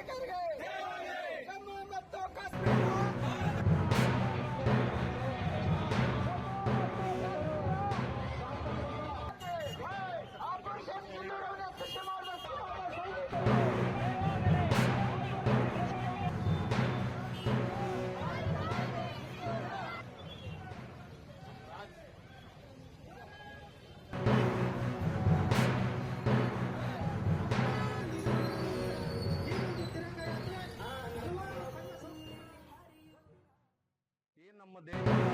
ಸೈನಿಕರಿಗೆ ಜಮ್ಮು ಮತ್ತು ಕಾಶ್ಮೀರ ಆಪರೇಷನ್ ಸಿಂಧೂರವನ್ನು ಸೃಷ್ಟಿ ಮಾಡಿದ ನಮ್ಮ ದೇಶದ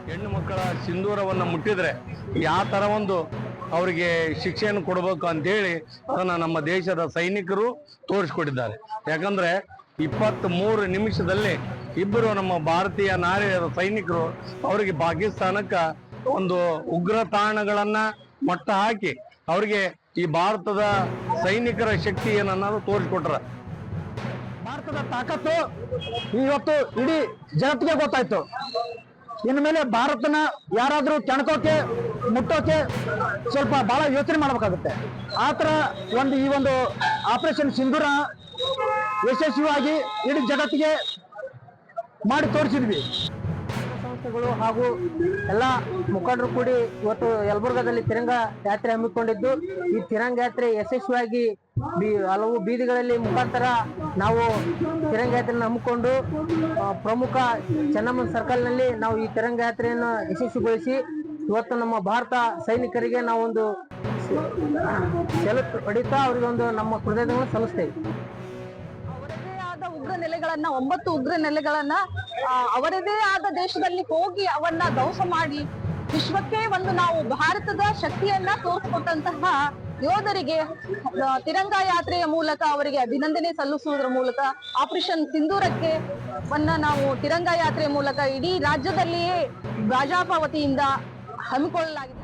ಹೆಣ್ಣು ಮಕ್ಕಳ ಸಿಂಧೂರವನ್ನು ಮುಟ್ಟಿದ್ರೆ ಯಾವ ಥರ ಒಂದು ಅವರಿಗೆ ಶಿಕ್ಷೆಯನ್ನು ಕೊಡಬೇಕು ಅಂತೇಳಿ ಅದನ್ನು ನಮ್ಮ ದೇಶದ ಸೈನಿಕರು ತೋರಿಸ್ಕೊಟ್ಟಿದ್ದಾರೆ. ಯಾಕಂದರೆ 23 ನಿಮಿಷದಲ್ಲಿ ಇಬ್ಬರು ನಮ್ಮ ಭಾರತೀಯ ನಾರಿಯರ ಸೈನಿಕರು ಅವರಿಗೆ ಪಾಕಿಸ್ತಾನಕ್ಕೆ ಒಂದು ಉಗ್ರ ತಾಣಗಳನ್ನು ಮಟ್ಟ ಹಾಕಿ ಅವರಿಗೆ ಈ ಭಾರತದ ಸೈನಿಕರ ಶಕ್ತಿ ಏನನ್ನೋದು ತೋರಿಸ್ಕೊಟ್ರ. ಭಾರತದ ತಾಕತ್ತು ಇವತ್ತು ಇಡೀ ಜಗತ್ತಿಗೆ ಗೊತ್ತಾಯ್ತು. ಇನ್ನು ಮೇಲೆ ಭಾರತನ ಯಾರಾದ್ರೂ ಕೆಣಕೋಕೆ ಮುಟ್ಟೋಕೆ ಸ್ವಲ್ಪ ಬಹಳ ಯೋಚನೆ ಮಾಡಬೇಕಾಗುತ್ತೆ. ಆ ಥರ ಈ ಒಂದು ಆಪರೇಷನ್ ಸಿಂಧೂರ ಯಶಸ್ವಿಯಾಗಿ ಇಡೀ ಜಗತ್ತಿಗೆ ಮಾಡಿ ತೋರಿಸಿದ್ವಿ. ಸಂಸ್ಥೆಗಳು ಹಾಗೂ ಎಲ್ಲ ಮುಖಂಡರು ಕೂಡಿ ಇವತ್ತು ಯಲಬುರ್ಗಾದಲ್ಲಿ ತಿರಂಗ ಯಾತ್ರೆ ಹಮ್ಮಿಕೊಂಡಿದ್ದು, ಈ ತಿರಂಗ ಯಾತ್ರೆ ಯಶಸ್ವಿಯಾಗಿ ಹಲವು ಬೀದಿಗಳಲ್ಲಿ ಮುಖಾಂತರ ನಾವು ತಿರಂಗ ಯಾತ್ರೆಯನ್ನು ಹಮ್ಮಿಕೊಂಡು ಪ್ರಮುಖ ಚೆನ್ನಮ್ಮನ ಸರ್ಕಲ್ನಲ್ಲಿ ನಾವು ಈ ತಿರಂಗ ಯಾತ್ರೆಯನ್ನು ಯಶಸ್ವಿಗೊಳಿಸಿ ಇವತ್ತು ನಮ್ಮ ಭಾರತ ಸೈನಿಕರಿಗೆ ನಾವೊಂದು ಸೆಲ್ಯೂಟ್ ಹೊಡಿತಾ ಅವರಿಗೆ ಒಂದು ನಮ್ಮ ಕೃತಜ್ಞತೆಗಳನ್ನು ಸಲ್ಲಿಸ್ತೇವೆ. ಅವರದೇ ಆದ ಉಗ್ರ ನೆಲೆಗಳನ್ನ 9 ಉಗ್ರ ನೆಲೆಗಳನ್ನ ಅವರದೇ ಆದ ದೇಶದಲ್ಲಿ ಹೋಗಿ ಅವನ್ನ ಧ್ವಂಸ ಮಾಡಿ ವಿಶ್ವಕ್ಕೆ ಒಂದು ನಾವು ಭಾರತದ ಶಕ್ತಿಯನ್ನ ತೋರಿಸಿಕೊಟ್ಟಂತಹ ಯೋಧರಿಗೆ ತಿರಂಗ ಯಾತ್ರೆಯ ಮೂಲಕ ಅವರಿಗೆ ಅಭಿನಂದನೆ ಸಲ್ಲಿಸುವುದರ ಮೂಲಕ ಆಪರೇಷನ್ ಸಿಂಧೂರಕ್ಕೆ ನಾವು ತಿರಂಗ ಯಾತ್ರೆಯ ಮೂಲಕ ಇಡೀ ರಾಜ್ಯದಲ್ಲಿಯೇ ಭಾಜಪ ವತಿಯಿಂದ ಹಮ್ಮಿಕೊಳ್ಳಲಾಗಿದೆ.